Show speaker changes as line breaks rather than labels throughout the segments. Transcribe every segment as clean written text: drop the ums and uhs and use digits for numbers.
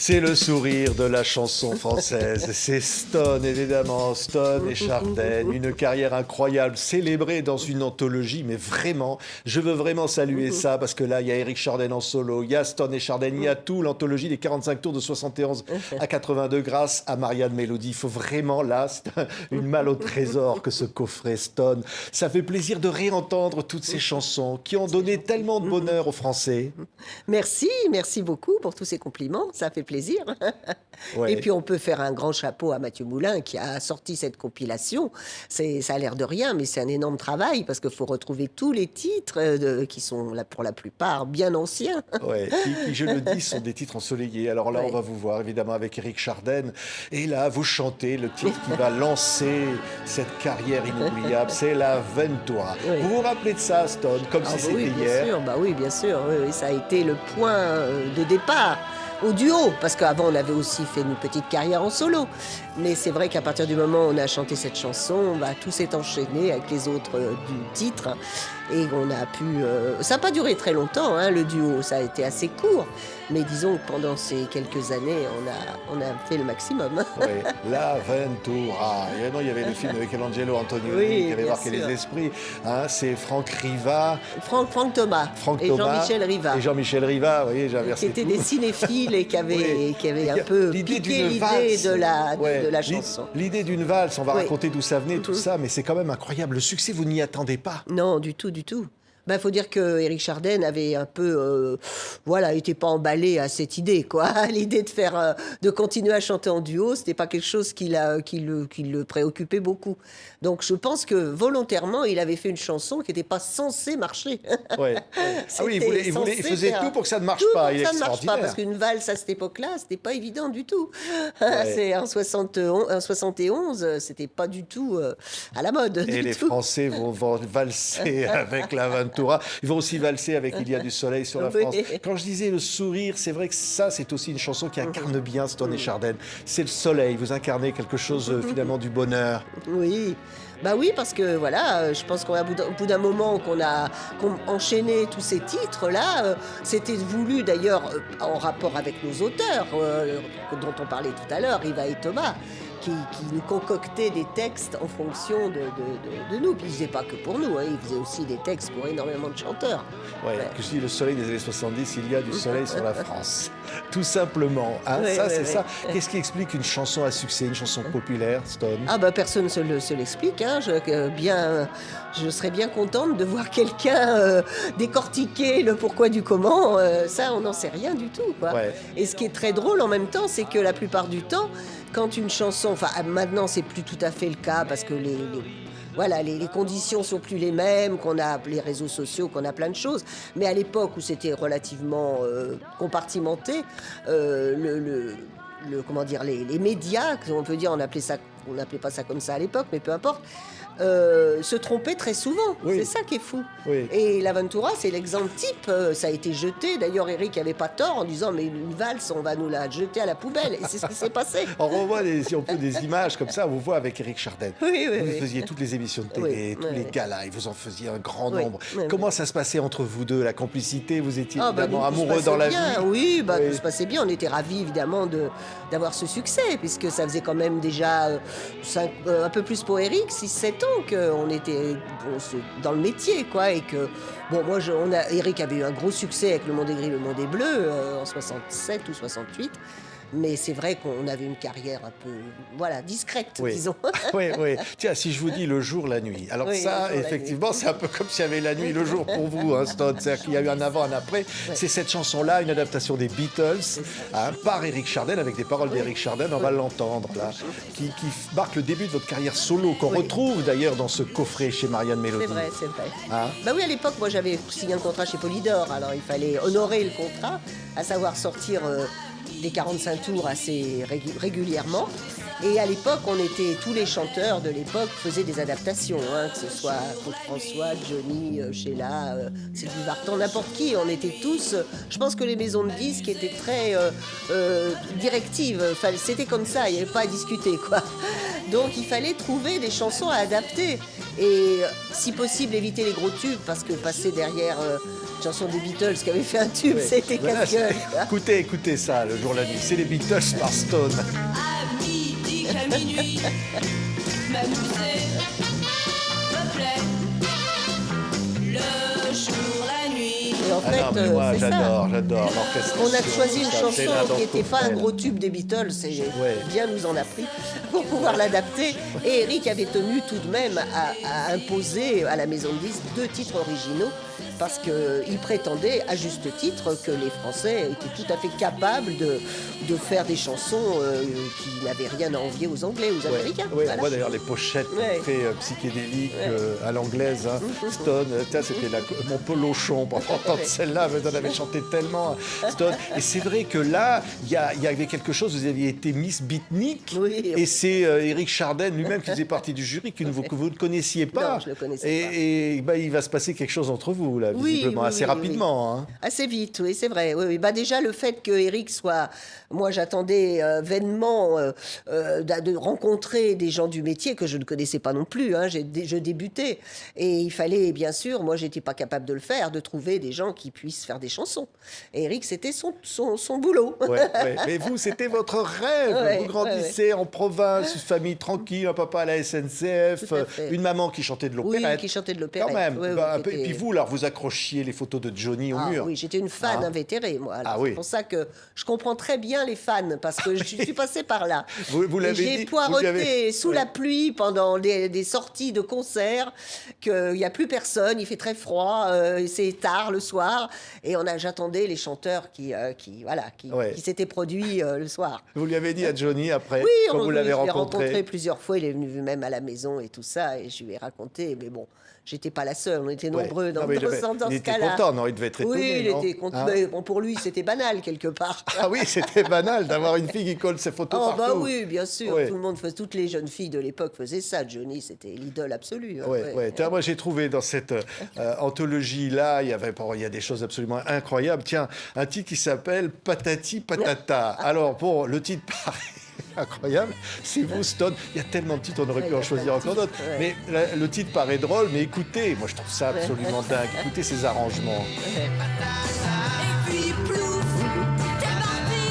C'est le sourire de la chanson française. C'est Stone, évidemment. Stone et Chardin, une carrière incroyable, célébrée dans une anthologie, mais vraiment, je veux vraiment saluer ça, parce que là, il y a Éric Chardin en solo, il y a Stone et Chardin, il y a tout, l'anthologie des 45 tours de 71 à 82 grâce à Marianne Mélodie. Il faut vraiment, là, c'est une malle au trésor que ce coffret Stone. Ça fait plaisir de réentendre toutes ces chansons qui ont donné tellement de bonheur aux Français.
Merci beaucoup pour tous ces compliments, ça fait plaisir.
Ouais.
Et puis on peut faire un grand chapeau à Mathieu Moulin qui a sorti cette compilation. Ça a l'air de rien, mais c'est un énorme travail parce qu'il faut retrouver tous les titres qui sont là pour la plupart bien anciens.
Ouais, qui, je le dis, sont des titres ensoleillés. Alors là,
Ouais.
on va vous voir évidemment avec Éric Chardin. Et là, vous chantez le titre qui va lancer cette carrière inoubliable. C'est La Ventura.
Oui.
Vous vous rappelez de ça, Stone, comme
Ah
si
bah
c'était
oui,
hier?
bien sûr. Oui, ça a été le point de départ au duo, parce qu'avant on avait aussi fait une petite carrière en solo. Mais c'est vrai qu'à partir du moment où on a chanté cette chanson, bah, tout s'est enchaîné avec les autres du titre. Et on a pu... ça n'a pas duré très longtemps, hein, le duo, ça a été assez court. Mais disons que pendant ces quelques années, on a fait le maximum.
Oui, La Ventura. Et non, il y avait le film avec Angelo Antonioni
Oui,
qui avait
bien
marqué
sûr.
les esprits. Hein, c'est Franck Riva.
Franck Thomas
Franck
et
Thomas
Jean-Michel Riva.
Et Jean-Michel Riva, oui, j'ai
Qui
inversé
étaient
tout.
des cinéphiles et qui avaient,
Oui.
qui avaient un
Il y a
peu
l'idée
piqué
d'une
l'idée
valse.
de la
Ouais.
chanson.
L'idée d'une valse, on va
Oui.
raconter d'où ça venait, tout
Mhm.
ça, mais c'est quand même incroyable. Le succès, vous n'y attendez pas.
Non, du tout. Ben, faut dire que Éric Chardin avait un peu, était pas emballé à cette idée, quoi. L'idée de faire, de continuer à chanter en duo, c'était pas quelque chose qui le préoccupait beaucoup. Donc, je pense que volontairement, il avait fait une chanson qui n'était pas censée marcher.
Ouais. Ah oui, il faisait tout pour que ça ne marche
Tout
pas.
pour
Il
que
est
ça ne marche pas,
extraordinaire.
parce qu'une valse à cette époque-là, c'était pas évident du tout.
Ouais.
C'est en 71, c'était pas du tout à la mode.
Et
du
les
tout.
Français vont valser avec La Ventura. Ils vont aussi valser avec Il y a du soleil sur la
Oui.
France. Quand je disais le sourire, c'est vrai que ça, c'est aussi une chanson qui incarne bien Stone et Chardin. C'est le soleil. Vous incarnez quelque chose finalement du bonheur.
Oui. Bah oui, parce que voilà, je pense qu'au bout d'un moment qu'on a enchaîné tous ces titres-là, c'était voulu d'ailleurs en rapport avec nos auteurs, dont on parlait tout à l'heure, Riva et Thomas, qui nous concoctaient des textes en fonction de nous. Puis ils ne faisaient pas que pour nous, hein, ils faisaient aussi des textes pour énormément de chanteurs.
Ouais, que je dis le soleil des années 70, il y a du soleil sur la France. Tout simplement. Hein,
Oui,
ça,
oui,
c'est
oui.
ça. Qu'est-ce qui explique une chanson à succès, une chanson populaire, Stone?
Ah bah personne ne se l'explique. Hein. Je serais bien contente de voir quelqu'un décortiquer le pourquoi du comment. Ça, on n'en sait rien du tout, quoi.
Ouais.
Et ce qui est très drôle en même temps, c'est que la plupart du temps, quand une chanson... Enfin, maintenant, c'est plus tout à fait le cas parce que les conditions sont plus les mêmes, qu'on a les réseaux sociaux, qu'on a plein de choses. Mais à l'époque où c'était relativement compartimenté, les médias, on peut dire, on n'appelait pas ça comme ça à l'époque, mais peu importe, se trompaient très souvent.
Oui.
C'est ça qui est fou.
Oui.
Et La Ventura, c'est l'exemple type. Ça a été jeté. D'ailleurs, Eric n'avait pas tort en disant mais une valse, on va nous la jeter à la poubelle. Et c'est ce qui s'est passé.
On revoit, si on peut, des images comme ça. On vous voit avec Éric Chardin.
Oui,
Vous
oui.
faisiez toutes les émissions de télé,
Oui,
tous
oui.
les galas, et vous en faisiez un grand
Oui,
nombre.
oui,
Comment ça se passait entre vous deux, la complicité? Vous étiez
Ah, bah,
évidemment
nous, tout se
amoureux dans la
passait bien.
vie.
Oui,
Oui.
tout se passait bien. On était ravis, évidemment, d'avoir ce succès, puisque ça faisait quand même déjà un peu plus pour Eric, 6-7 ans qu'on était dans le métier, quoi. Et que, bon, Eric avait eu un gros succès avec Le Monde est gris, Le Monde est bleu, en 67 ou 68. Mais c'est vrai qu'on avait une carrière un peu, discrète,
Oui.
disons.
Oui, oui. Tiens, si je vous dis le jour, la nuit. Alors
Oui,
ça,
le jour, la
effectivement, c'est un peu comme s'il y avait la nuit, le jour pour vous, hein, Stone. C'est-à-dire qu'il y a eu un avant, un après. C'est cette chanson-là, une adaptation des Beatles, hein, par Éric Chardin, avec des paroles d'Éric Chardin, on va l'entendre, là, qui marque le début de votre carrière solo, qu'on retrouve d'ailleurs dans ce coffret chez Marianne Mélodie.
C'est vrai.
Hein?
Bah oui, à l'époque, moi, j'avais signé un contrat chez Polydor. Alors, il fallait honorer le contrat, à savoir sortir des 45 tours assez régulièrement. Et à l'époque, tous les chanteurs de l'époque faisaient des adaptations, hein, que ce soit Claude François, Johnny, Sheila, Sylvie Vartan, n'importe qui. On était tous... je pense que les maisons de disques étaient très directives. C'était comme ça, il n'y avait pas à discuter, quoi. Donc il fallait trouver des chansons à adapter. Et si possible, éviter les gros tubes, parce que passer derrière une chanson des Beatles qui avait fait un tube,
Ouais.
c'était
Voilà,
casse-gueule.
écoutez ça, le jour la nuit. C'est les Beatles par Stone.
À midi qu'à minuit, m'amuser me plaît. Le jour, la nuit.
Et en
Ah
fait,
non, mais moi,
c'est ça.
j'adore l'orchestration.
On a choisi une
ça,
chanson
c'est là dans
qui n'était pas un
Cocktail.
gros tube des Beatles, et
Ouais.
bien nous en a pris pour pouvoir l'adapter. Et Eric avait tenu tout de même à imposer à la maison de disques 2 titres originaux, parce qu'il prétendait, à juste titre, que les Français étaient tout à fait capables de faire des chansons qui n'avaient rien à envier aux Anglais, aux Américains.
Ouais,
Voilà.
moi d'ailleurs les pochettes
Ouais.
très psychédéliques
Ouais.
à l'anglaise, hein. Stone, tiens, c'était mon polochon pour entendre celle-là, vous en avez chanté tellement, Stone. Et c'est vrai que là, il y avait quelque chose, vous aviez été Miss Beatnik,
Oui.
et c'est Éric Chardin lui-même qui faisait partie du jury, que vous ne connaissiez pas.
Non, je le connaissais
Et bah, il va se passer quelque chose entre vous, là,
Oui,
visiblement,
oui,
assez
oui,
rapidement. Hein.
Assez vite, oui, c'est vrai. Oui, oui. Bah déjà, le fait que Eric soit... Moi, j'attendais vainement de rencontrer des gens du métier que je ne connaissais pas non plus. Hein. Je débutais. Et il fallait, bien sûr, moi, j'étais pas capable de le faire, de trouver des gens qui puissent faire des chansons. Et Eric, c'était son boulot.
Ouais. Mais vous, c'était votre rêve.
Ouais,
vous grandissez en province, une famille tranquille, un papa à la SNCF,
Tout à fait.
une maman qui chantait de
Oui,
l'opérette.
qui chantait de l'opérette.
Quand même.
Ouais,
Bah,
oui,
un peu.
qui
Et puis
était-
vous, alors, vous accrochiez les photos de Johnny au
Ah
mur.
oui, j'étais une fan
Ah.
invétérée, moi. Alors,
Ah oui.
C'est pour ça que je comprends très bien les fans, parce que je suis passée par là.
Vous l'avez
Et
dit,
j'ai poireauté
vous lui avez-
sous la pluie pendant des sorties de concerts, qu'il n'y a plus personne, il fait très froid, c'est tard le soir, et j'attendais les chanteurs qui
Ouais.
s'étaient produits le soir.
Vous lui avez dit à Johnny après,
Oui,
quand vous
je
l'avez
l'ai
rencontré.
rencontré plusieurs fois, il est venu même à la maison et tout ça, et je lui ai raconté, mais bon, j'étais pas la seule, on était
Ouais.
nombreux dans,
Ah, mais il
dans,
avait-
dans
il
ce
était
cas-là.
content, non? Il devait être étonné,
Oui, il
non
était content,
Hein
mais bon, pour lui, c'était banal quelque part.
Ah oui, c'était banal d'avoir une fille qui colle ses photos
Oh
partout.
bah oui, bien sûr,
Ouais.
tout le monde toutes les jeunes filles de l'époque faisaient ça. Johnny, c'était l'idole absolue. Hein,
Ouais. Tiens, moi j'ai trouvé dans cette anthologie-là, il y a des choses absolument incroyables. Tiens, un titre qui s'appelle Patati Patata. Alors bon, le titre paraît incroyable. C'est vous, Stone. Il y a tellement de titres, on aurait
Ouais,
pu
il y
en
a
choisir
plein de
encore d'autres.
titres, ouais.
Mais le titre paraît drôle, mais écoutez, moi je trouve ça absolument dingue. Écoutez ces arrangements.
Ouais.
Et puis plouf, t'es parti,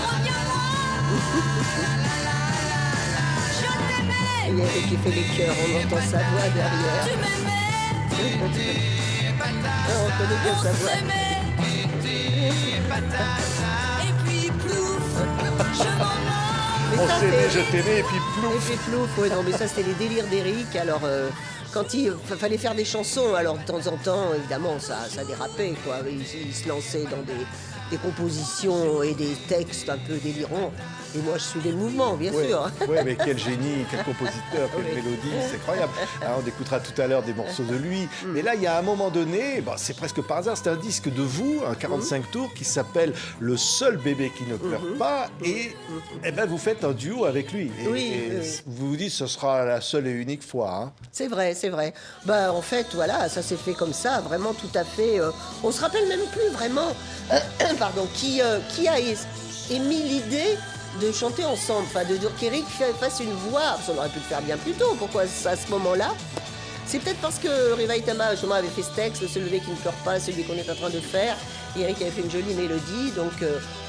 reviens-moi. Je
Et il
t'aimais,
y a Eric qui fait les chœurs, on entend sa voix derrière.
tu m'aimais,
On connaît bien sa
on
voix.
s'aimait. Et puis plouf, je m'en vais.
Mais
On
ça,
s'aimait,
c'est-
je t'aimais, et puis
Et
plouf.
puis plouf, ouais, non, mais ça, c'était les délires d'Eric. Alors, quand il fallait faire des chansons, alors de temps en temps, évidemment, ça dérapait, quoi. Il se lançait dans des compositions et des textes un peu délirants. Et moi, je suivais le mouvement, bien
Ouais,
sûr.
ouais, mais quel génie, quel compositeur, quelle
Oui.
mélodie, c'est incroyable. Alors, on écoutera tout à l'heure des morceaux de lui. Mais là, il y a un moment donné, bah, c'est presque par hasard, c'est un disque de vous, un 45 tours, qui s'appelle Le seul bébé qui ne pleure pas. Et eh ben, vous faites un duo avec lui. Et,
Oui,
et
oui.
vous vous dites, ce sera la seule et unique fois. Hein.
C'est vrai, c'est vrai. Bah, en fait, voilà, ça s'est fait comme ça, vraiment tout à fait. On se rappelle même plus vraiment, pardon, qui a émis l'idée de chanter ensemble, enfin de dire qu'Eric fasse une voix. On aurait pu le faire bien plus tôt. Pourquoi à ce moment-là? C'est peut-être parce que Rivaitama justement avait fait ce texte, le seul bébé qui ne pleure pas, celui qu'on est en train de faire. Et Eric avait fait une jolie mélodie, donc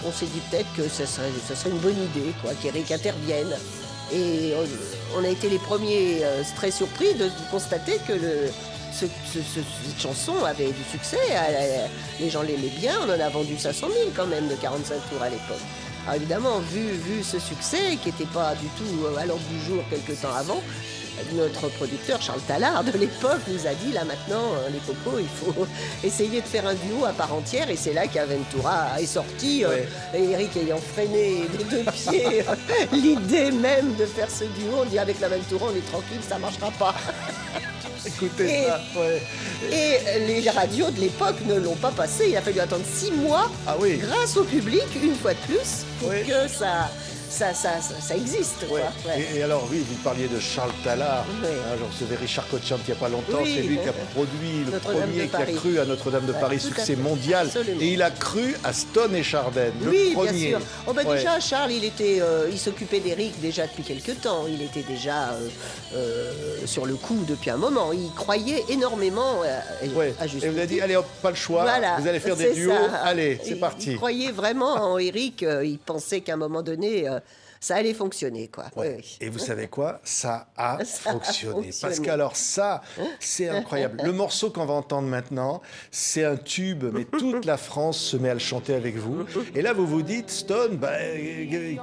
on s'est dit peut-être que ça serait une bonne idée, quoi, qu'Eric intervienne. Et on a été les premiers très surpris de constater que cette chanson avait du succès. Les gens l'aimaient bien, on en a vendu 500 000 quand même de 45 tours à l'époque. Alors évidemment, vu ce succès, qui n'était pas du tout à l'ordre du jour quelques temps avant, notre producteur Charles Tallard de l'époque nous a dit, là maintenant, les cocos, il faut essayer de faire un duo à part entière. Et c'est là qu'Aventura est sorti,
Ouais.
et Eric ayant freiné des 2 pieds l'idée même de faire ce duo. On dit avec l'Aventura, on est tranquille, ça marchera pas.
Écoutez
Et-
ça. Ouais.
Et les radios de l'époque ne l'ont pas passé. Il a fallu attendre 6 mois
Ah oui.
grâce au public, une fois de plus, pour
Oui.
que ça existe.
Ouais.
Quoi. Ouais.
Et alors, oui, vous parliez de Charles Tallard.
Oui.
Hein, je recevais Richard Cochant il n'y a pas longtemps.
Oui.
C'est lui qui a produit le
Notre-Dame
premier
de
qui a
Paris.
cru à Notre-Dame de
Ouais,
Paris,
tout à
succès
fait.
mondial.
Absolument.
Et il a cru à Stone et Chardin, le
Oui,
premier.
bien sûr. Oh, bah,
Ouais.
déjà, Charles, il s'occupait d'Éric déjà depuis quelque temps. Il était déjà sur le coup depuis un moment. Il croyait énormément
Ouais.
à juste
Et vous avez dit,
titre.
allez hop, pas le choix,
Voilà,
vous allez faire des
c'est
duos,
ça.
allez, c'est
Il
parti.
croyait vraiment en Éric. Il pensait qu'à un moment donné, ça allait fonctionner, quoi.
Ouais.
Oui, oui.
Et vous savez quoi? Ça a
Ça a
fonctionné. Parce
fonctionné.
qu'alors ça, c'est incroyable. Le morceau qu'on va entendre maintenant, c'est un tube, mais toute la France se met à le chanter avec vous. Et là, vous vous dites, Stone,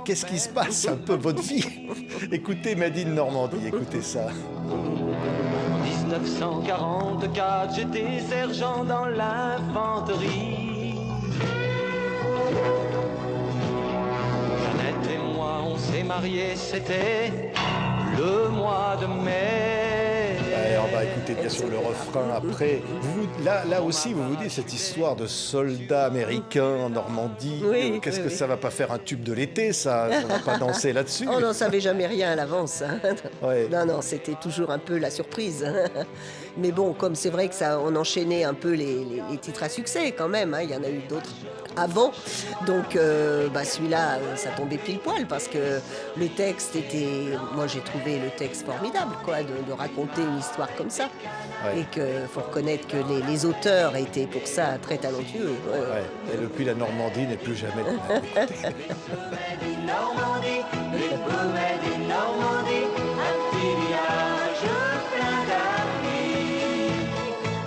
qu'est-ce qui se passe un peu votre vie? Écoutez Made in Normandie, écoutez ça.
En 1944, j'étais sergent dans l'infanterie. Jeannette et moi, on s'est mariés, c'était le mois de mai.
Et on va écouter bien sûr le refrain après. Là aussi, vous vous dites cette histoire de soldats américains en Normandie.
Oui,
Qu'est-ce
oui,
que
oui.
ça va pas faire un tube de l'été, ça? On va pas danser là-dessus.
On n'en savait jamais rien à l'avance. Hein.
Ouais.
Non, c'était toujours un peu la surprise. Mais bon, comme c'est vrai que ça, on enchaînait un peu les titres à succès quand même. Hein. Il y en a eu d'autres avant. Donc celui-là, ça tombait pile poil parce que le texte était... Moi, j'ai trouvé le texte formidable, quoi, de raconter une histoire comme ça.
Ouais.
Et qu'il faut reconnaître que les auteurs étaient pour ça très talentueux. Ouais.
Ouais. Et depuis, la Normandie n'est plus jamais le même.
Normandie, les promesses des Normandies, un petit village plein d'amis.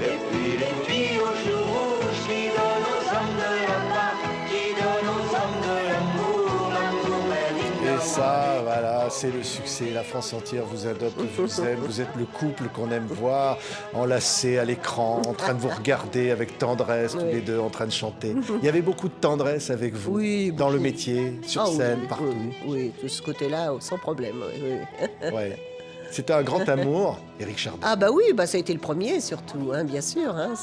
Et puis les nuits au jour rouge qui donnent aux hommes de la part, qui donnent aux hommes de l'amour, l'amour made in
Et ça, voilà, c'est le succès. La France entière vous adopte, vous aime. Vous êtes le couple qu'on aime voir enlacé à l'écran, en train de vous regarder avec tendresse, tous
Oui.
les deux en train de chanter. Il y avait beaucoup de tendresse avec vous
Oui,
dans le
beaucoup.
métier, sur
Ah,
scène,
oui,
partout.
oui, de ce côté-là, sans problème. Oui, oui.
Ouais. C'était un grand amour, Éric Chardin.
Ah bah oui, ça a été le premier surtout, hein, bien sûr. Hein,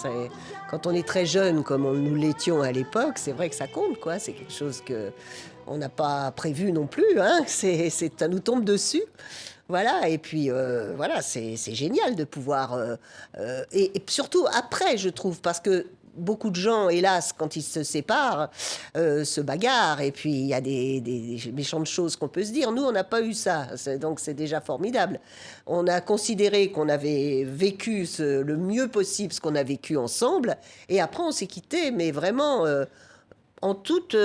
quand on est très jeune, comme nous l'étions à l'époque, c'est vrai que ça compte, quoi. C'est quelque chose que on n'a pas prévu non plus. Hein, ça nous tombe dessus. Voilà, et puis voilà, c'est génial de pouvoir... et surtout après, je trouve, parce que beaucoup de gens, hélas, quand ils se séparent, se bagarrent, et puis il y a des méchantes choses qu'on peut se dire. Nous, on n'a pas eu ça, donc c'est déjà formidable. On a considéré qu'on avait vécu le mieux possible ce qu'on a vécu ensemble, et après on s'est quittés, mais vraiment... en toute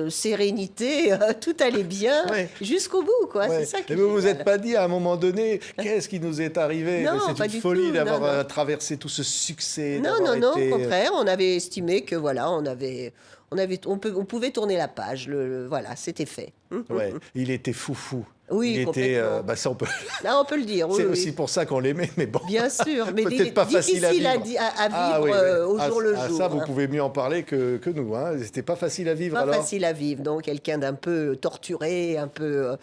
sérénité, tout allait bien,
Ouais.
jusqu'au bout, quoi.
Ouais.
C'est ça qui
Et
est
vous vous
génial.
êtes pas dit à un moment donné, qu'est-ce qui nous est arrivé?
Non,
C'est
pas
une
du
folie
tout,
d'avoir
non, non.
traversé tout ce succès.
Non,
d'avoir
non,
été,
au contraire, on avait estimé que voilà, on pouvait tourner la page, voilà, c'était fait.
Ouais, il était foufou.
Oui,
il était,
complètement.
ça on peut.
Là, on peut le dire, oui,
C'est
oui.
aussi pour ça qu'on l'aimait, mais bon.
Bien sûr, mais
Peut-être pas facile à
difficile
vivre.
à vivre
oui, oui.
au jour le jour.
Ça, vous
hein.
pouvez mieux en parler que nous. Hein. C'était pas facile à vivre
Pas
alors.
facile à vivre, donc quelqu'un d'un peu torturé, un peu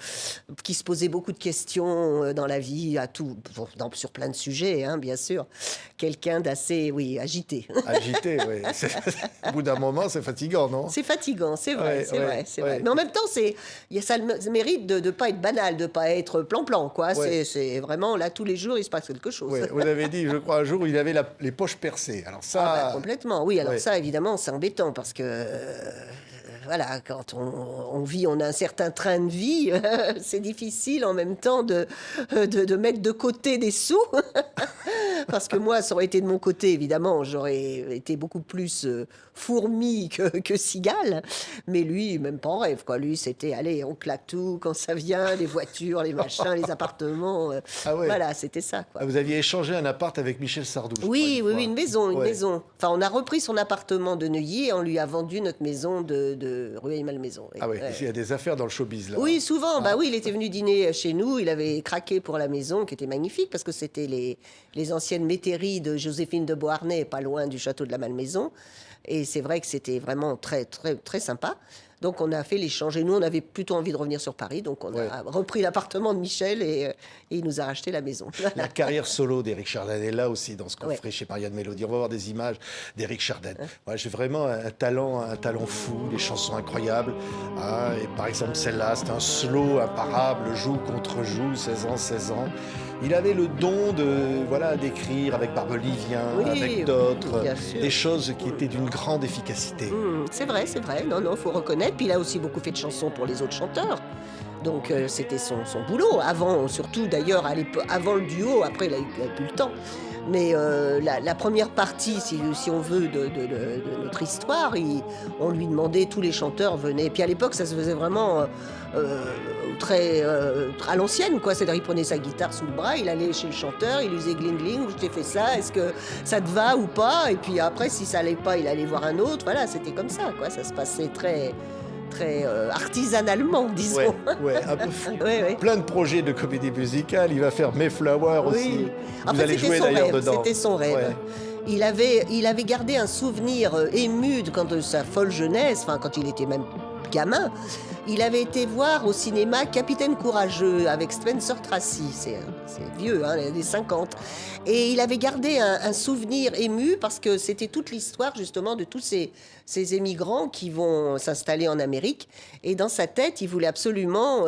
qui se posait beaucoup de questions dans la vie, sur plein de sujets, hein, bien sûr. Quelqu'un d'assez, oui, agité.
Agité, oui. Au bout d'un moment, c'est fatigant, non?
C'est fatigant, c'est vrai,
Ouais,
c'est
ouais,
vrai, c'est
ouais.
vrai. Mais en même temps, ça a le mérite de ne pas être banal, de ne pas être plan-plan, quoi.
Ouais.
C'est vraiment, là, tous les jours, il se passe quelque chose.
Ouais, vous avez dit, je crois, un jour où il avait les poches percées. Alors ça.
Ah bah, complètement, oui. Alors
ouais.
ça, évidemment, c'est embêtant parce que, voilà, quand on vit, on a un certain train de vie, c'est difficile en même temps de mettre de côté des sous. Parce que moi, ça aurait été de mon côté, évidemment, j'aurais été beaucoup plus fourmi que cigale. Mais lui, même pas en rêve, quoi. Lui, c'était, allez, on claque tout quand ça vient, les voitures, les machins, les appartements.
Ah ouais.
Voilà, c'était ça, quoi.
Ah, vous aviez échangé un appart avec Michel Sardou. je
Oui,
crois,
oui,
une
une
fois.
maison,
Ouais.
Enfin, on a repris son appartement de Neuilly et on lui a vendu notre maison de Rueil-Malmaison.
Ah oui,
Ouais.
il y a des affaires dans le showbiz là.
Oui, souvent. Bah oui, il était venu dîner chez nous. Il avait craqué pour la maison, qui était magnifique parce que c'était les anciennes métairies de Joséphine de Beauharnais, pas loin du château de la Malmaison. Et c'est vrai que c'était vraiment très, très, très sympa. Donc on a fait l'échange. Et nous, on avait plutôt envie de revenir sur Paris. Donc on a repris l'appartement de Michel et il nous a racheté la maison.
La carrière solo d'Éric Chardin est là aussi dans ce coffret chez Marianne Mélodie. On va voir des images d'Éric Chardin. J'ai vraiment un talent fou, des chansons incroyables. Hein. Et par exemple, celle-là, c'est un slow imparable, joue contre joue, 16 ans. Il avait le don d'écrire avec Barbelivien, avec d'autres, des choses qui étaient d'une grande efficacité.
C'est vrai. Non, faut reconnaître. Puis il a aussi beaucoup fait de chansons pour les autres chanteurs. Donc c'était son boulot. Avant, surtout d'ailleurs, avant le duo, après il a plus le temps. Mais la première partie, si on veut, de notre histoire, on lui demandait, tous les chanteurs venaient. Et puis à l'époque, ça se faisait vraiment très à l'ancienne, quoi. C'est-à-dire, il prenait sa guitare sous le bras, il allait chez le chanteur, il lui disait gling gling, je t'ai fait ça, est-ce que ça te va ou pas? Et puis après, si ça allait pas, il allait voir un autre. Voilà, c'était comme ça, quoi. Ça se passait très artisanalement, disons.
Un peu fou. Plein de projets de comédie musicale. Il va faire Mayflower aussi. Vous allez jouer d'ailleurs dedans.
C'était son rêve. Il avait gardé un souvenir ému de sa folle jeunesse, quand il était même gamin. Il avait été voir au cinéma Capitaine Courageux avec Spencer Tracy, c'est vieux, des 50. Et il avait gardé un souvenir ému parce que c'était toute l'histoire justement de tous ces émigrants qui vont s'installer en Amérique. Et dans sa tête, il voulait absolument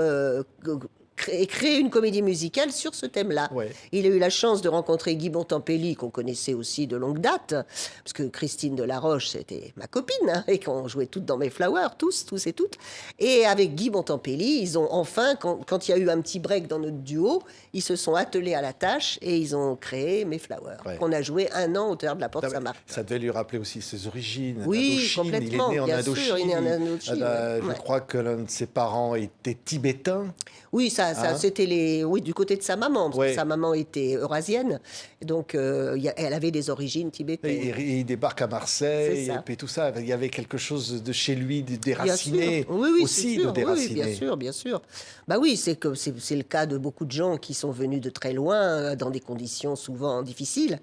créer une comédie musicale sur ce thème-là. Il a eu la chance de rencontrer Guy Bontempelli, qu'on connaissait aussi de longue date, parce que Christine Delaroche, c'était ma copine, et qu'on jouait toutes dans Mayflower, tous et toutes. Et avec Guy Bontempelli, ils ont enfin, quand il y a eu un petit break dans notre duo, ils se sont attelés à la tâche et ils ont créé Mayflower, qu'on a joué 1 an au Théâtre de la Porte-Saint-Marc.
Ça devait lui rappeler aussi ses origines.
Oui,
Indochine.
complètement,
il est né
bien
en Indochine.
sûr, il est né en Indochine.
Je crois que l'un de ses parents était tibétain.
Oui, c'était du côté de sa maman, parce que sa maman était eurasienne, donc elle avait des origines tibétaines.
Et il débarque à Marseille, et puis tout ça, il y avait quelque chose de chez lui, de déraciné, aussi de déraciné.
Oui, bien sûr. Bah oui, c'est le cas de beaucoup de gens qui sont venus de très loin, dans des conditions souvent difficiles.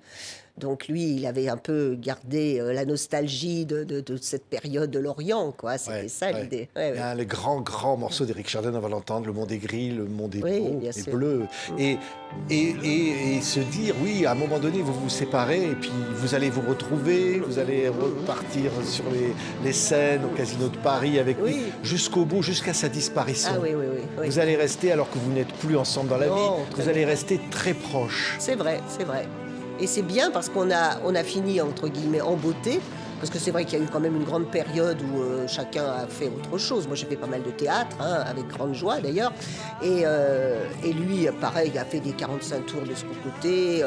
Donc lui, il avait un peu gardé la nostalgie de cette période de l'Orient, quoi. C'était ça l'idée.
Les grands morceaux d'Éric Chardin, on va l'entendre, Le monde est gris, le monde est beau, est bleu. Et se dire, oui, à un moment donné, vous vous séparez, et puis vous allez vous retrouver, vous allez repartir sur les scènes au Casino de Paris avec lui, jusqu'au bout, jusqu'à sa disparition. Vous allez rester, alors que vous n'êtes plus ensemble dans la vie, vous allez rester très proches.
C'est vrai. Et c'est bien parce qu'on a fini, entre guillemets, en beauté. Parce que c'est vrai qu'il y a eu quand même une grande période où chacun a fait autre chose. Moi, j'ai fait pas mal de théâtre, avec grande joie d'ailleurs. Et lui, pareil, a fait des 45 tours de son côté,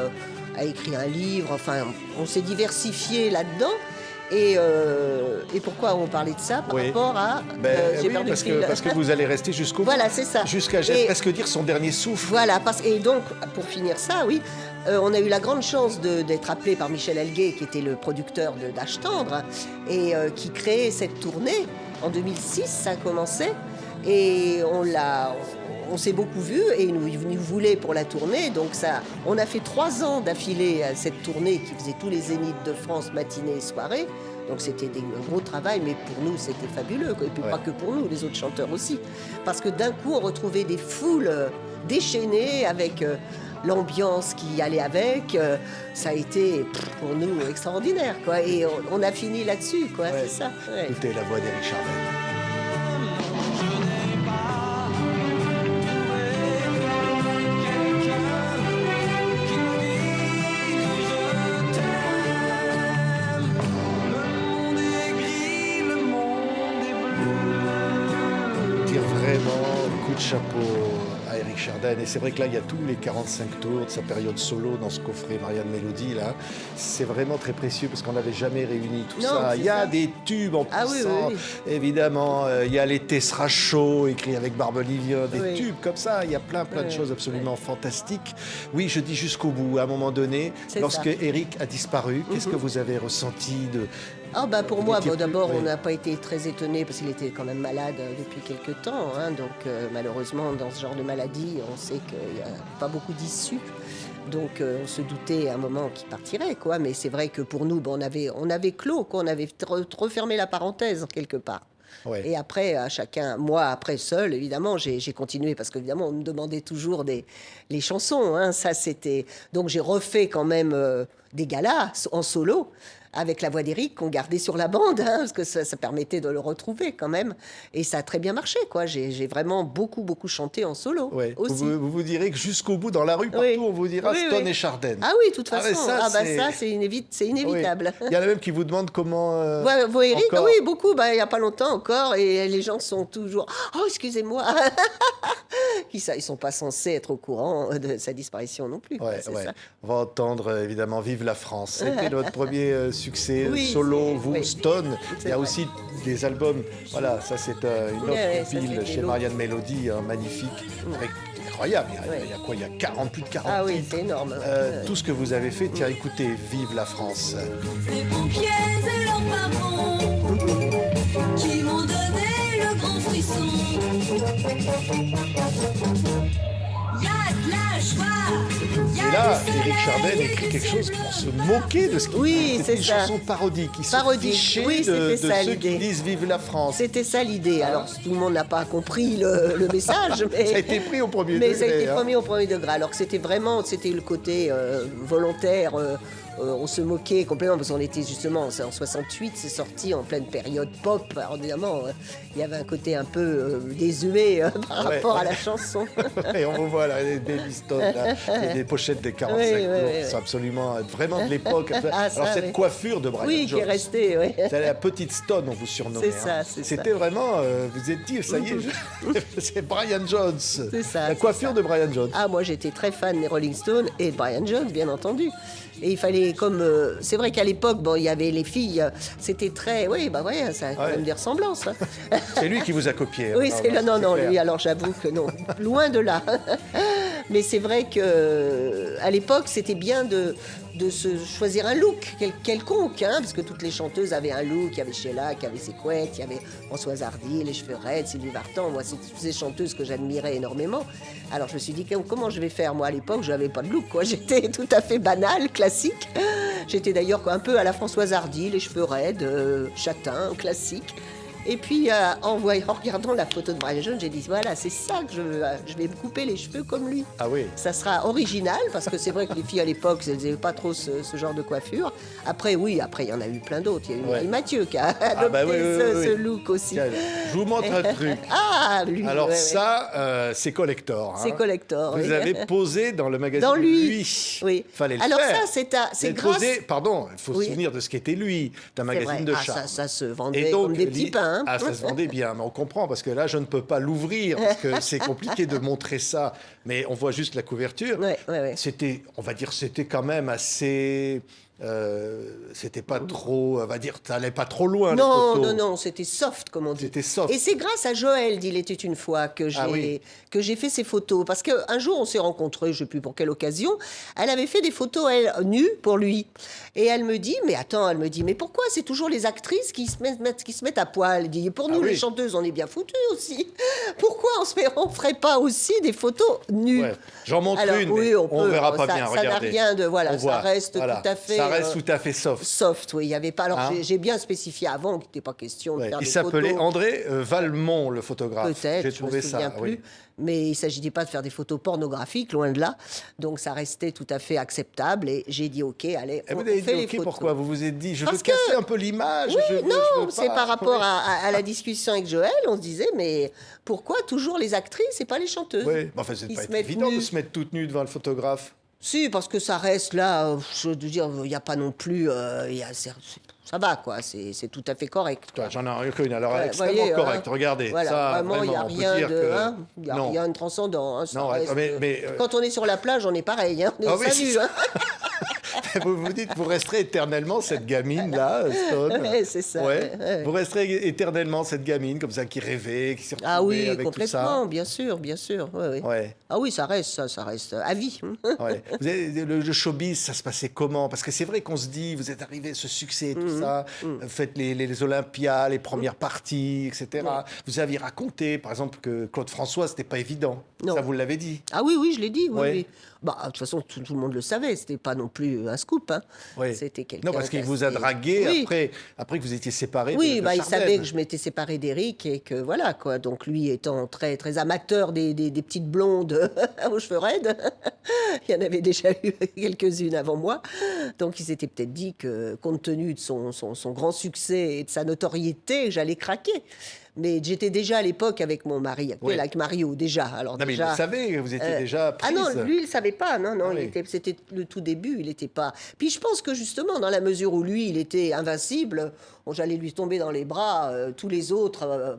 a écrit un livre. Enfin, on s'est diversifié là-dedans. Et pourquoi on parlait de ça par rapport à... j'ai perdu
parce que vous allez rester jusqu'au bout.
Voilà, c'est ça.
Jusqu'à, j'allais presque dire, son dernier souffle.
Voilà, et donc, pour finir ça, on a eu la grande chance d'être appelé par Michel Helguet, qui était le producteur d'Âge tendre, et qui créait cette tournée. En 2006, ça a commencé, et on s'est beaucoup vus, et il nous voulait pour la tournée. Donc on a fait 3 ans d'affilée à cette tournée qui faisait tous les zéniths de France, matinée et soirée. Donc c'était un gros travail, mais pour nous, c'était fabuleux. Et puis pas que pour nous, les autres chanteurs aussi. Parce que d'un coup, on retrouvait des foules déchaînées avec... l'ambiance qui allait avec, ça a été pour nous extraordinaire, quoi. Et on a fini là-dessus, quoi. C'est ça.
Écoutez la voix d'Éric Chardin. Coup de chapeau à Éric Chardin. Et c'est vrai que là, il y a tous les 45 tours de sa période solo dans ce coffret Marianne Mélodie. Là, c'est vraiment très précieux parce qu'on n'avait jamais réuni tout ça. Il y a des tubes en puissance. Évidemment, il y a L'été sera chaud, écrit avec Barbelivien, des tubes comme ça. Il y a plein de choses absolument fantastiques. Oui, je dis jusqu'au bout. À un moment donné, lorsque Éric a disparu, qu'est-ce que vous avez ressenti de...
Pour moi, d'abord, on n'a pas été très étonnés parce qu'il était quand même malade depuis quelques temps. Donc, malheureusement, dans ce genre de maladie, on sait qu'il n'y a pas beaucoup d'issues. Donc, on se doutait à un moment qu'il partirait, quoi. Mais c'est vrai que pour nous, on avait clos, quoi. On avait refermé la parenthèse, quelque part.
Ouais.
Et après, à chacun, moi, après seul, évidemment, j'ai continué parce qu'évidemment, on me demandait toujours les chansons. Hein, ça, c'était. Donc, j'ai refait quand même des galas en solo avec la voix d'Éric qu'on gardait sur la bande, hein, parce que ça permettait de le retrouver quand même. Et ça a très bien marché, quoi. J'ai vraiment beaucoup, beaucoup chanté en solo
Ouais.
aussi.
Vous direz que jusqu'au bout, dans la rue, partout,
Oui.
on vous dira
Oui,
Stone
oui.
et Chardin.
Ah oui, de toute
Ah, mais
façon.
ça, c'est-
Ça, c'est inévitable.
Oui. Il y en a même qui vous demandent comment.
Vous, Eric,
encore.
oui, beaucoup, il n'y a pas longtemps encore, et les gens sont toujours « Oh, excusez-moi !» Ils ne sont pas censés être au courant de sa disparition non plus.
Ouais,
c'est
ouais.
ça.
On va entendre évidemment Vive la France. C'était votre premier succès
Oui,
solo,
c'est-
vous,
oui.
Stone.
C'est
Il y a
vrai.
aussi des albums. Voilà, ça c'est une autre
Ouais, ça,
compile
c'était
chez
l'autre.
Marianne Mélodie, magnifique, avec, incroyable. Il y a quoi? Il y a 40, plus de 40
Ah oui,
titres.
c'est énorme.
Tout ce que vous avez fait, tiens, écoutez, Vive la France.
Les pompiers et leurs parents qui m'ont donné le grand frisson. Y a de la joie, y a
Et là,
du
Éric
soleil,
Chardin écrit quelque chose pour se moquer de ce qu'il
Oui,
C'était
c'est
une
ça.
chanson parodique. Il se
Parodique.
fichait
Oui,
de
c'était ça,
ceux qui
l'idée.
disent Vive la France.
C'était ça l'idée. Alors, tout le monde n'a pas compris le message, mais...
Ça a été pris au premier
Mais
degré.
ça a été
hein.
promis au premier degré. Alors que c'était le côté volontaire. On se moquait complètement parce qu'on était justement c'est en 68, c'est sorti en pleine période pop. Alors évidemment, il y avait un côté un peu désuet par
Ouais,
rapport à
ouais.
la chanson.
Et on vous voit là, les Baby Stone, là, des pochettes des 45
Oui, oui,
tours,
oui,
c'est
oui.
absolument vraiment de l'époque.
Ah, ça,
Alors cette
oui.
coiffure de Brian
Oui, qui
Jones,
est resté. Oui.
c'est la petite Stone, on vous surnommait.
C'est ça, c'est
C'était vraiment, vous êtes dit, ça y est, c'est Brian Jones.
C'est ça,
La
c'est
coiffure
ça.
de Brian Jones.
Ah, moi j'étais très fan des Rolling Stones et de Brian Jones, bien entendu. Et il fallait comme c'est vrai qu'à l'époque, bon, il y avait les filles, c'était très, oui, bah ouais, ça a quand
Ouais.
même des ressemblances. Hein.
C'est lui qui vous a copié.
Oui,
hein,
c'est là, non,
c'est
non,
clair.
lui, alors j'avoue que non, loin de là. Mais c'est vrai que à l'époque, c'était bien de se choisir un look quelconque, hein, parce que toutes les chanteuses avaient un look. Il y avait Sheila qui avait ses couettes, il y avait Françoise Hardy, les cheveux raides, Sylvie Vartan. Moi, c'est toutes ces chanteuses que j'admirais énormément. Alors je me suis dit, comment je vais faire? Moi, à l'époque, je n'avais pas de look, quoi. J'étais tout à fait banale, classique. J'étais d'ailleurs un peu à la Françoise Hardy, les cheveux raides, châtain, classique. Et puis, en regardant la photo de Brian Jones, j'ai dit, voilà, c'est ça que je vais me couper les cheveux comme lui.
Ah oui.
Ça sera original, parce que c'est vrai que les filles à l'époque, elles n'avaient pas trop ce genre de coiffure. Après, oui, après, il y en a eu plein d'autres. Il y a eu
Ouais.
Marie Mathieu qui a adopté
bah oui, oui, oui,
ce
oui.
look aussi.
Tiens, je vous montre un truc.
Ah, lui.
Alors
ouais, ouais.
ça, c'est collector. hein.
C'est collector.
Vous
oui.
avez posé dans le magazine
Dans lui.
Lui.
Oui.
Fallait le
Alors
faire.
ça, c'est
Vous avez
grâce...
posé, pardon, il faut se
Oui.
souvenir de ce qu'était Lui, d'un
C'est
magazine
vrai.
de
Ah,
charme.
ça se vendait comme des petits pains. hein.
Ah, ça se vendait bien, mais on comprend parce que là, je ne peux pas l'ouvrir parce que c'est compliqué de montrer ça. Mais on voit juste la couverture.
Ouais, ouais, ouais.
C'était, on va dire, c'était quand même assez. C'était pas trop, on va dire, ça allait pas trop loin. les
Non,
photos.
non, non, c'était soft, comme on dit.
C'était soft.
Et c'est grâce à Joël, d'Il était une fois,
Ah oui.
que j'ai fait ces photos. Parce qu'un jour, on s'est rencontrés, je ne sais plus pour quelle occasion. Elle avait fait des photos, elle, nues, pour lui. Et elle me dit, mais pourquoi c'est toujours les actrices qui se mettent à poil? Elle dit, pour nous,
Ah oui.
les chanteuses, on est bien foutues aussi. Pourquoi on ne ferait pas aussi des photos nues?
Ouais. J'en montre
Alors,
une,
oui,
mais on
peut.
verra pas
Ça-
bien.
ça n'a
Regardez.
rien de- voilà,
On
ça
voit.
reste tout à fait,
Ça reste tout à fait soft.
Soft, oui, il n'y avait pas. Alors
Hein
j'ai bien spécifié avant qu'il n'était pas question de
Ouais.
faire
Il
des
s'appelait
photos.
André Valmont, le photographe.
Peut-être,
J'ai
je me
trouvé
souviens
ça.
plus.
Oui.
Mais il ne s'agissait pas de faire des photos pornographiques, loin de là. Donc ça restait tout à fait acceptable. Et j'ai dit OK, allez,
Et
on
vous avez
fait
dit
les
OK,
photos.
pourquoi vous vous êtes dit, je veux
Parce que-
casser un peu l'image.
Oui,
je veux
non, c'est
pas-
par rapport
Oui.
à la discussion avec Joël. On se disait, mais pourquoi toujours les actrices et pas les chanteuses?
Oui, mais enfin, c'est
Ils
pas
se mettent
évident de
nus.
se mettre toute nue devant le photographe.
Si, parce que ça reste là, je veux dire, il n'y a pas non plus... ça va, quoi, c'est tout à fait correct.
Toi, j'en ai une, alors
Ouais,
extrêmement
voyez,
correcte.
hein.
Regardez,
Voilà,
ça,
vraiment, il n'y a
on peut
rien
dire
de...
que-
hein, il y a
non.
rien de transcendant. hein, ça
Non,
reste,
mais,
quand on est sur la plage, on est pareil, hein, on est
Ah
au
oui,
salut,
c'est
hein.
vous vous dites, vous resterez éternellement cette gamine-là, Stone.
Ouais, c'est ça,
Ouais.
ouais.
Vous resterez éternellement cette gamine, comme ça, qui rêvait, qui s'est retrouvée
Ah oui,
avec
complètement, bien sûr, bien sûr. Ouais, ouais.
tout ça. Ouais.
Ah oui, ça reste à vie.
Ouais. Le showbiz, ça se passait comment? Parce que c'est vrai qu'on se dit, vous êtes arrivé à ce succès, tout ça, vous faites les Olympias, les premières parties, etc. Vous aviez raconté, par exemple, que Claude François, c'était pas évident.
Non.
Ça, vous l'avez dit.
Ah oui, oui, je l'ai dit. Oui,
Ouais.
oui. Bah, de toute façon, tout le monde le savait. C'était pas non plus un scoop. Hein.
Oui.
C'était quelqu'un.
Non, parce qu'il vous a dragué
Oui.
après que vous étiez séparés
Oui,
de
il
Chardin.
savait que je m'étais séparée d'Éric et que voilà quoi. Donc lui étant très très amateur des petites blondes aux cheveux raides, il y en avait déjà eu quelques-unes avant moi. Donc il s'était peut-être dit que compte tenu de son grand succès et de sa notoriété, j'allais craquer. Mais j'étais déjà à l'époque avec mon mari actuel,
Oui.
avec Mario déjà. Alors
Non, mais il
déjà,
le savait, vous étiez déjà
ah
prise.
non, lui, il ne savait pas. Non,
Ah oui.
c'était le tout début, il n'était pas... Puis je pense que justement, dans la mesure où lui, il était invincible, j'allais lui tomber dans les bras, tous les autres,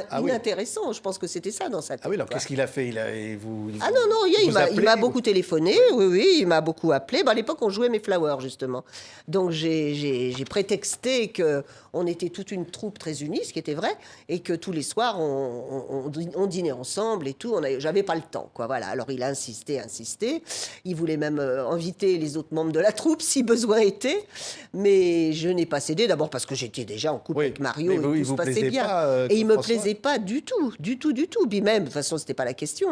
Ah oui.
inintéressants. Je pense que c'était ça dans sa tête.
Ah oui, alors
quoi.
qu'est-ce qu'il a fait?
Ah non, non, il
vous
m'a
appelez,
beaucoup téléphoné, oui, il m'a beaucoup appelé. À l'époque, on jouait mes Flowers, justement. Donc, j'ai prétexté qu'on était toute une troupe très unie, ce qui était vrai, et que tous les soirs, on dînait ensemble et tout. J'avais pas le temps, quoi, voilà. Alors, il a insisté. Il voulait même inviter les autres membres de la troupe, si besoin était. Mais je n'ai pas cédé, d'abord parce que j'étais déjà en couple
Oui,
avec Mario
mais
et
vous, il
tout se
vous
passait
plaisait
bien.
pas,
Et il me
François
plaisait pas du tout. Puis même, de toute façon, c'était pas la question.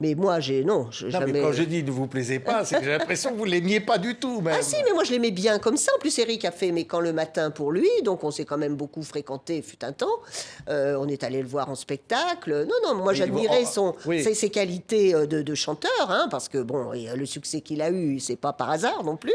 Mais moi,
Non,
jamais...
mais quand je dis ne vous plaisez pas, c'est que j'ai l'impression que vous l'aimiez pas du tout, même.
Ah si, mais moi je l'aimais bien comme ça. En plus, Eric a fait Mes Camps le matin pour lui, donc on s'est quand même beaucoup fréquenté, fut un temps. On est allé le voir en spectacle. Non, moi
Mais
j'admirais
oui.
ses qualités de chanteur, hein, parce que bon, et, le succès qu'il a eu, c'est pas par hasard non plus.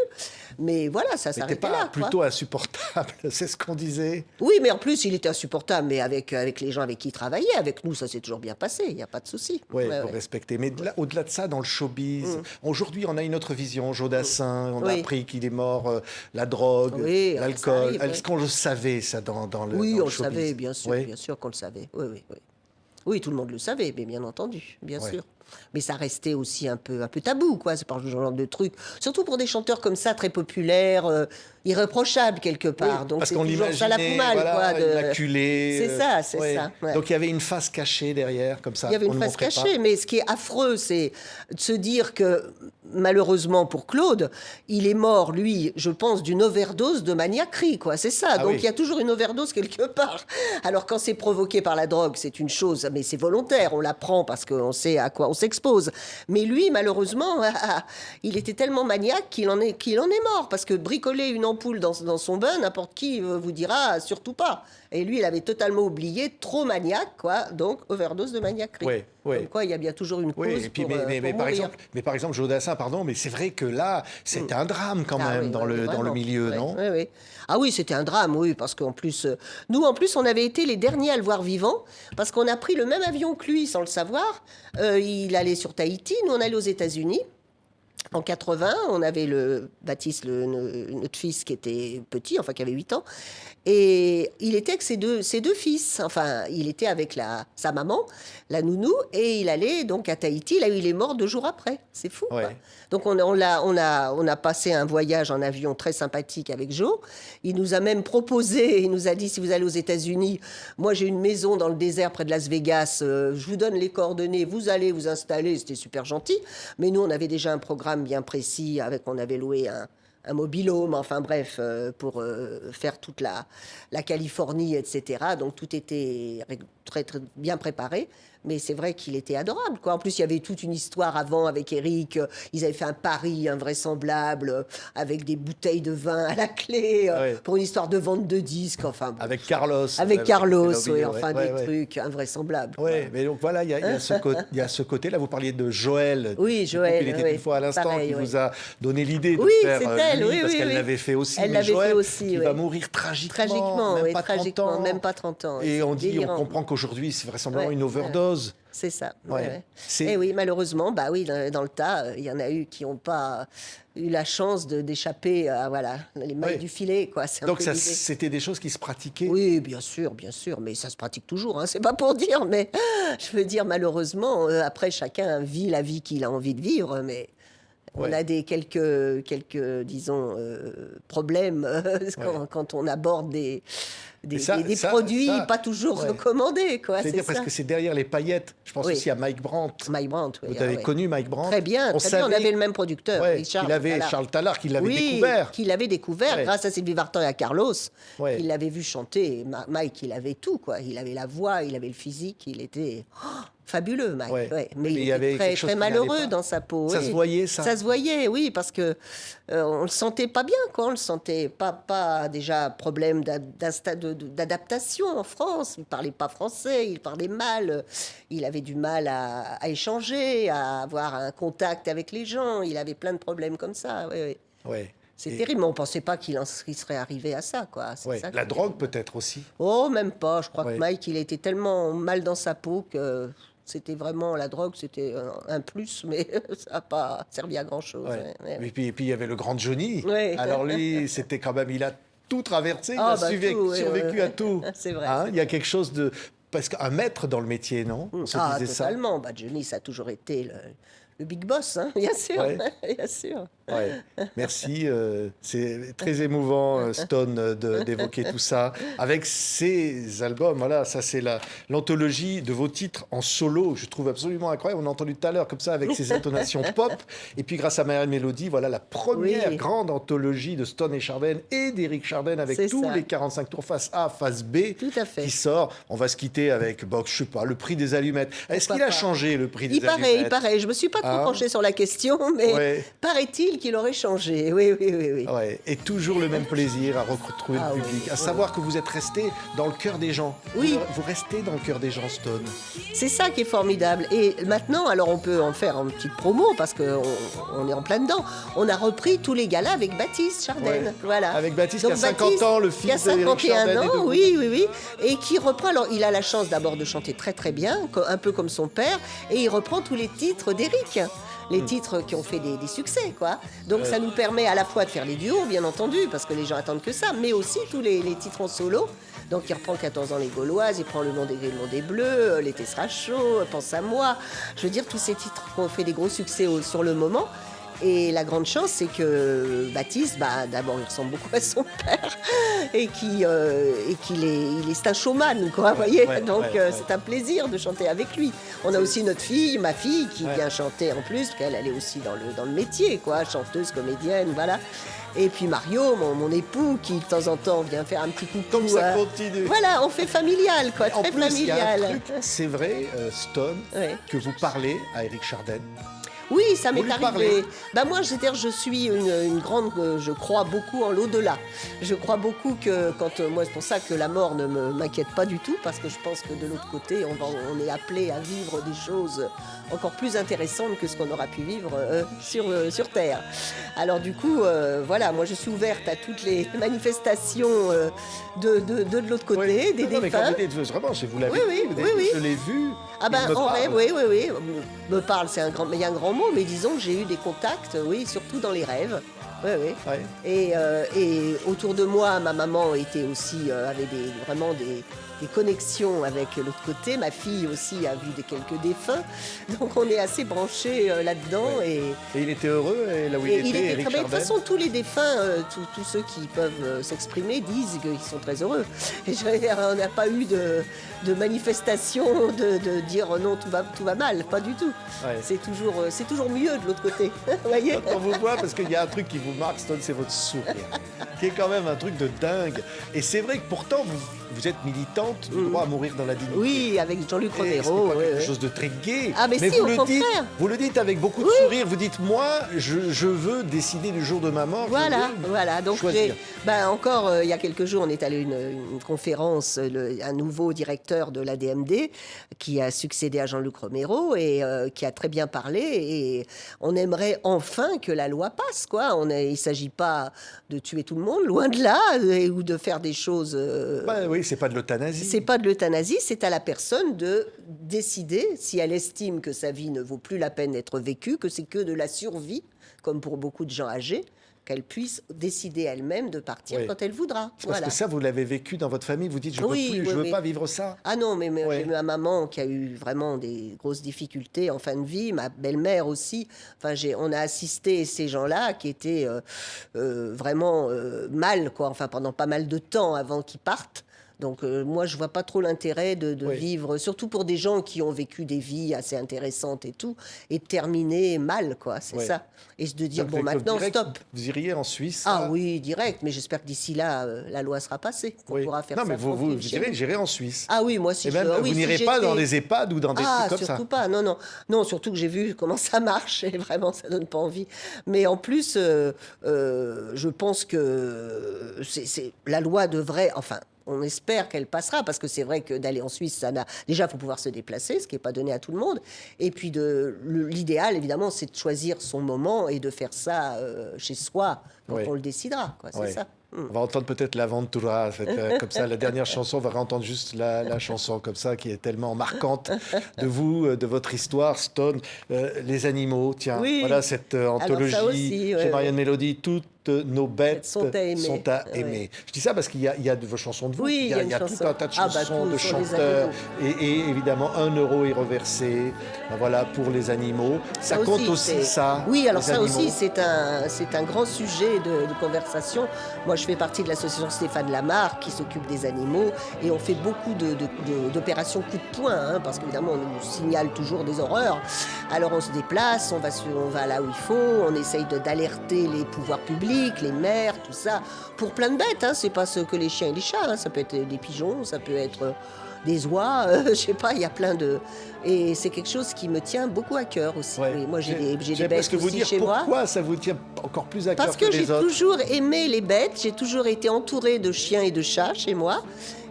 Mais voilà, ça
C'était
s'arrêtait
pas
là. quoi.
plutôt insupportable, c'est ce qu'on disait.
Oui, mais en plus, il était insupportable, mais avec les gens avec qui il travaillait, avec nous, ça s'est toujours bien passé, il n'y a pas de souci.
Oui,
Ouais,
vous
ouais.
respectez. Mais au-delà de ça, dans le showbiz, aujourd'hui, on a une autre vision. Jodassin, on a
Oui.
appris qu'il est mort, la drogue,
Oui, ça
l'alcool.
arrive,
Est-ce qu'on le savait, ça, dans le
Oui,
dans
on
le
le
showbiz?
savait,
Oui.
bien sûr qu'on le savait. Oui. Oui, tout le monde le savait, mais bien entendu, bien
Ouais.
sûr. Mais ça restait aussi un peu tabou, quoi. C'est pas le genre de truc. Surtout pour des chanteurs comme ça, très populaires, irréprochables quelque part.
Oui,
Donc
parce
c'est
qu'on
toujours ça la fout
l'imaginait,
mal,
voilà,
quoi.
immaculé.
C'est ça, c'est
ouais.
ça. Ouais.
Donc il y avait une face cachée derrière, comme ça.
Il y avait
on
une
ne
face
montrait pas.
cachée, mais ce qui est affreux, c'est de se dire que, malheureusement pour Claude, il est mort, lui, je pense, d'une overdose de maniaquerie, quoi. C'est ça. Donc
oui.
il y a toujours une overdose quelque part. Alors quand c'est provoqué par la drogue, c'est une chose, mais c'est volontaire. On la prend parce qu'on sait à quoi on s'expose. Mais lui, malheureusement, il était tellement maniaque qu'il en est mort. Parce que bricoler une ampoule dans son bain, n'importe qui vous dira surtout pas. Et lui, il avait totalement oublié, trop maniaque, quoi. Donc overdose de maniaquerie.
Oui.
Comme quoi, il y a bien toujours une cause
Oui, et puis,
pour,
mais
pour mourir.
par exemple, Jodassin, pardon, mais c'est vrai que là, c'était un drame quand
Ah
même
oui,
dans
oui,
le
vraiment.
milieu,
Ouais,
non?
oui. Ah oui, c'était un drame, oui, parce qu'en plus, nous, en plus, on avait été les derniers à le voir vivant, parce qu'on a pris le même avion que lui, sans le savoir. Il allait sur Tahiti, nous, on allait aux États-Unis. En 80, on avait Baptiste, notre fils, qui était petit, enfin qui avait 8 ans, et il était avec ses deux fils. Enfin, il était avec sa maman, la nounou, et il allait donc à Tahiti. Là, il est mort 2 jours après. C'est fou.
Ouais.
Quoi. Donc on a passé un voyage en avion très sympathique avec Joe. Il nous a même proposé, il nous a dit, si vous allez aux États-Unis, moi j'ai une maison dans le désert près de Las Vegas, je vous donne les coordonnées, vous allez vous installer. C'était super gentil. Mais nous, on avait déjà un programme bien précis, on avait loué un mobil-home, enfin bref, pour faire toute la Californie, etc. Donc tout était très, très bien préparé. Mais c'est vrai qu'il était adorable, quoi. En plus, il y avait toute une histoire avant avec Eric. Ils avaient fait un pari invraisemblable avec des bouteilles de vin à la clé
Ouais.
pour une histoire de vente de disques. Enfin, bon.
Avec Carlos.
Avec Carlos,
Mélodie,
oui, enfin
ouais,
des
ouais.
trucs invraisemblables.
Oui,
quoi.
mais donc voilà, il y a ce côté-là. Vous parliez de Joël.
Oui, Joël,
Il était
oui.
une fois à l'instant
Pareil,
qui
oui.
vous a donné l'idée de
Oui,
faire
c'est elle,
lui,
oui,
parce
oui,
qu'elle
oui.
l'avait fait aussi.
Elle
mais
l'avait
Joël,
fait aussi,
qui
oui.
va mourir tragiquement,
Tragiquement,
même
oui,
pas 30
tragiquement,
ans.
même pas 30 ans.
Et on
délirant.
comprend qu'aujourd'hui, c'est vraisemblablement
Ouais,
une overdose.
C'est ça.
Ouais.
Ouais.
C'est-
Et oui, malheureusement, bah oui, dans le tas, il y en a eu qui n'ont pas eu la chance d'échapper à les mailles
Ouais.
du filet, quoi. C'est un
Donc
peu
ça,
l'idée.
c'était des choses qui se pratiquaient.
Oui, bien sûr, mais ça se pratique toujours, hein, c'est pas pour dire, mais je veux dire, malheureusement, après, chacun vit la vie qu'il a envie de vivre, mais on
Ouais.
a quelques disons, problèmes quand on aborde des
ça,
produits
ça,
pas toujours
ouais.
recommandés, quoi, c'est
C'est-à-dire
ça.
parce que c'est derrière les paillettes. Je pense
Oui.
aussi à Mike Brandt.
Mike Brandt, oui.
Vous avez
ouais.
connu Mike Brandt.
Très bien,
On
très bien, on
savait-
avait le même producteur,
Ouais,
Richard
il avait
Tallard.
Charles Tallard qui l'avait
Oui,
découvert.
qu'il avait découvert
Ouais.
grâce à Sylvie Vartan et à Carlos.
Ouais.
Il l'avait vu chanter. Mike, il avait tout, quoi. Il avait la voix, il avait le physique, il était fabuleux, Mike.
Ouais.
Ouais.
Mais
Mais
il
il
y avait
était très,
quelque chose
très
qui n'allait
malheureux
pas.
dans sa peau.
Ça
oui.
se voyait, ça.
Ça se voyait, oui, parce que on le sentait pas bien, quoi. On le sentait pas déjà problème d'adaptation en France. Il parlait pas français, il parlait mal, il avait du mal à échanger, à avoir un contact avec les gens. Il avait plein de problèmes comme ça. Oui, oui.
Ouais.
C'est
Et-
terrible, mais on pensait pas qu'il serait arrivé à ça, quoi. C'est
ouais.
ça qui
La
est
drogue
terrible.
peut-être aussi.
Oh, même pas. Je crois
Ouais.
que Mike, il était tellement mal dans sa peau que c'était vraiment la drogue, c'était un plus, mais ça n'a pas servi à grand chose.
Ouais. Et puis il y avait le grand Johnny.
Ouais.
Alors lui, c'était quand même, il a tout traversé, il
Ah,
a
bah, tout, ouais,
survécu
ouais.
à tout.
C'est vrai,
Hein,
c'est
il y a quelque chose de... Parce qu'un maître dans le métier, non? On se
Ah,
disait ça.
totalement. Bah, Johnny, ça a toujours été le big boss, hein, bien sûr.
Ouais.
Bien sûr.
Ouais. Merci, c'est très émouvant, Stone, d'évoquer tout ça. Avec ces albums, voilà, ça c'est l'anthologie de vos titres en solo, je trouve absolument incroyable. On a entendu tout à l'heure comme ça avec ces intonations pop. Et puis grâce à Marianne Mélodie, voilà la première
Oui.
grande anthologie de Stone et Chardin et d'Éric Chardin avec
C'est
tous
ça.
les 45 tours face A, face B
Tout à fait.
qui sort. On va se quitter avec, bon, je sais pas, le prix des allumettes. Est-ce
Pourquoi
qu'il a
pas.
changé le prix des
Il
allumettes?
paraît. Je me suis pas trop
Hein
penchée sur la question, mais
Ouais.
paraît-il qu'il aurait changé. Oui, oui, oui, oui.
Ouais, et toujours le même plaisir à retrouver
Ah
le
oui,
public, à
oui.
savoir que vous êtes resté dans le cœur des gens.
Oui.
Vous restez dans le cœur des gens, Stone.
C'est ça qui est formidable. Et maintenant, alors on peut en faire une petite promo parce qu'on on est en plein dedans. On a repris tous les galas avec Baptiste Chardin.
Ouais.
Voilà.
Avec Baptiste qui a 50
Baptiste,
ans, le
qui a
fils d'Éric
51
Chardin et de
ans,
vous.
oui, oui, oui. Et qui reprend. Alors, il a la chance d'abord de chanter très, très bien, un peu comme son père. Et il reprend tous les titres d'Éric. Les titres qui ont fait des succès, quoi. Donc ça nous permet à la fois de faire les duos, bien entendu, parce que les gens attendent que ça, mais aussi tous les titres en solo. Donc il reprend 14 ans les Gauloises, il prend le nom le nom des Bleus, L'été sera chaud, Pense à moi. Je veux dire, tous ces titres qui ont fait des gros succès sur le moment. Et la grande chance, c'est que Baptiste, d'abord, il ressemble beaucoup à son père et qu'il est, c'est un showman, quoi, vous voyez. Donc, c'est un plaisir de chanter avec lui. On a aussi notre fille, ma fille, qui vient chanter en plus, parce qu'elle elle est aussi dans le métier, quoi, chanteuse, comédienne, voilà. Et puis Mario, mon époux, qui de temps en temps vient faire un petit coucou.
Donc ça continue.
Voilà, on fait familial, quoi,
En
très
plus, il y a un
familial.
truc, c'est vrai, Stone,
Ouais.
que vous parlez à Éric Chardin.
Oui, ça m'est
Vous lui
arrivé.
parlez
Moi, je suis une grande. Je crois beaucoup en l'au-delà. Je crois beaucoup que moi, c'est pour ça que la mort ne m'inquiète pas du tout, parce que je pense que de l'autre côté, on est appelé à vivre des choses encore plus intéressantes que ce qu'on aura pu vivre sur Terre. Alors du coup, voilà, moi, je suis ouverte à toutes les manifestations de l'autre côté, des
Non, mais quand
défunts.
vous dites, vraiment, vous l'avez
Oui, oui,
dit, vous avez
oui,
dit,
oui.
je l'ai vu.
Ah
il
ben
me
en
parle.
rêve, oui, oui, oui. Me parle, il y a un grand mot, mais disons que j'ai eu des contacts, oui, surtout dans les rêves. Oui, oui.
Ouais.
Et autour de moi, ma maman était aussi, avait vraiment des connexions avec l'autre côté. Ma fille aussi a vu quelques défunts. Donc on est assez branchés là-dedans.
Ouais. Et il était heureux là où il
Et
était,
il était
Éric
très bien. De toute
Chardin.
façon, tous les défunts, tous ceux qui peuvent s'exprimer disent qu'ils sont très heureux. Et on n'a pas eu de manifestation de dire oh non, tout va mal. Pas du tout.
Ouais.
C'est toujours mieux de l'autre côté. Vous voyez.
Quand on vous voit, parce qu'il y a un truc qui vous marque, Stone, c'est votre sourire, qui est quand même un truc de dingue. Et c'est vrai que pourtant, vous êtes militante du droit à mourir dans la dignité.
Oui, avec Jean-Luc
Et ce
Romero.
n'est pas
ouais,
quelque
ouais.
chose de très gai.
Ah, mais si,
vous
au contraire.
vous le dites avec beaucoup de sourire. Vous dites, moi, je veux décider du jour de ma mort.
Voilà. Donc,
choisir.
encore il y a quelques jours, on est allé à une conférence, un nouveau directeur de l'ADMD qui a succédé à Jean-Luc Romero et qui a très bien parlé. Et on aimerait enfin que la loi passe, quoi. Il ne s'agit pas de tuer tout le monde, loin de là, ou de faire des choses.
Oui, c'est pas de l'euthanasie.
C'est pas de l'euthanasie, c'est à la personne de décider si elle estime que sa vie ne vaut plus la peine d'être vécue, que c'est que de la survie, comme pour beaucoup de gens âgés, qu'elle puisse décider elle-même de partir
Oui.
quand elle voudra.
Parce
Voilà.
que ça, vous l'avez vécu dans votre famille. Vous dites, je
Oui,
ne
oui,
veux
oui.
pas vivre ça.
Ah non, mais
Ouais.
j'ai ma maman qui a eu vraiment des grosses difficultés en fin de vie, ma belle-mère aussi. Enfin, on a assisté ces gens-là qui étaient vraiment mal, quoi. Enfin, pendant pas mal de temps avant qu'ils partent. Donc moi, je vois pas trop l'intérêt de
Oui.
vivre, surtout pour des gens qui ont vécu des vies assez intéressantes et tout, et de terminer mal, quoi. C'est
Oui.
ça. Et de dire,
Donc,
bon, maintenant,
direct,
stop.
Vous iriez en Suisse
Ah
là
oui, direct, mais j'espère que d'ici là, la loi sera passée, qu'on
Oui.
pourra faire
Non,
ça
mais vous
tranquille chez nous.
direz, j'irai en Suisse.
Ah oui, moi, si
Et même,
oui,
vous
si
n'irez pas dans
j'étais-
des EHPAD ou dans des
Ah,
trucs comme ça.
surtout pas, non, non. Non, surtout que j'ai vu comment ça marche et vraiment, ça donne pas envie. Mais en plus, je pense que la loi devrait, enfin, on espère qu'elle passera, parce que c'est vrai que d'aller en Suisse, déjà, il faut pouvoir se déplacer, ce qui n'est pas donné à tout le monde. Et puis, l'idéal, évidemment, c'est de choisir son moment et de faire ça chez soi, quand
Oui.
on le décidera, quoi, c'est
Ouais.
ça.
On va entendre peut-être l'Aventura, comme ça, la dernière chanson, on va réentendre juste la chanson comme ça, qui est tellement marquante de vous, de votre histoire, Stone. Les animaux, tiens,
Oui.
voilà cette anthologie
aussi, ouais,
chez Marianne
ouais.
Mélodie, toutes nos bêtes
Sont à aimer.
aimer.
Ouais.
Je dis ça parce qu'il y a de vos chansons de vous,
Oui,
il y a,
une
tout
chanson.
un tas de
Ah, bah,
chansons
tout
de
sur les
chanteurs,
animaux.
et évidemment 1 euro est reversé, ben voilà, pour les animaux. Ça compte aussi,
c'est-
ça.
Oui, alors
les
ça
animaux.
aussi, c'est un grand sujet de conversation. Moi, je fais partie de l'association Stéphane Lamarre qui s'occupe des animaux et on fait beaucoup d'opérations coup de poing, hein, parce qu'évidemment, on nous signale toujours des horreurs. Alors, on se déplace, on va là où il faut, on essaye d'alerter les pouvoirs publics, les maires, tout ça, pour plein de bêtes. Hein. C'est pas ce que les chiens et les chats, hein. Ça peut être des pigeons, ça peut être des oies, je sais pas, il y a plein de... Et c'est quelque chose qui me tient beaucoup à cœur aussi.
Ouais.
Oui, moi, j'ai des
J'allais
bêtes
presque vous
aussi
dire
chez moi.
pourquoi ça vous tient encore plus à
Parce
cœur
que
que
j'ai
les autres.
toujours aimé les bêtes, j'ai toujours été entourée de chiens et de chats chez moi.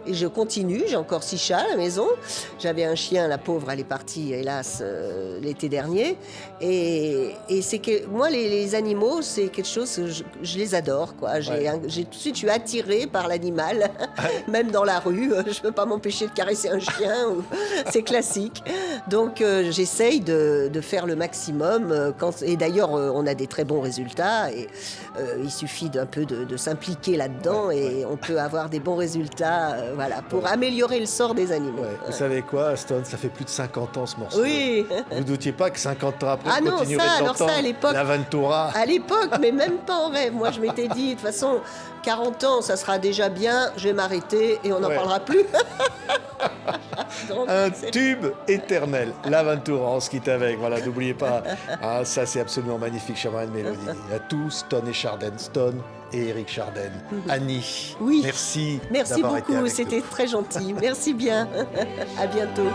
Et je continue, j'ai encore 6 chats à la maison. J'avais un chien, la pauvre, elle est partie, hélas, l'été dernier. Et c'est que moi, les animaux, c'est quelque chose, je les adore, quoi.
Ouais.
Tout de suite, je suis attirée par l'animal, même dans la rue. Je ne peux pas m'empêcher de caresser un chien, c'est classique. Donc, j'essaye de faire le maximum. Et d'ailleurs, on a des très bons résultats. Et il suffit d'un peu de s'impliquer là-dedans et on peut avoir des bons résultats. Voilà, pour améliorer le sort des animaux.
Ouais. Vous savez quoi, Stone, ça fait plus de 50 ans ce morceau.
Oui,
Vous doutiez pas que 50 ans après,
Ah
vous
non,
continuerez
ça,
de
alors ça,
l'entendre,
à l'époque-
l'Aventura.
à l'époque, mais même pas en rêve. Moi, je m'étais dit, de toute façon, 40 ans, ça sera déjà bien, je vais m'arrêter et on n'en
Ouais.
parlera plus. Donc,
Un
c'est-
tube éternel, l'Aventura, on se quitte avec. Voilà, n'oubliez pas, ah, ça c'est absolument magnifique, chez Marianne Mélodie. À tous, Stone et Chardenne, Stone et Eric Chardenne. Annie,
Oui.
merci
Merci
d'avoir été
beaucoup,
avec nous.
c'était très gentil. Merci bien. À bientôt.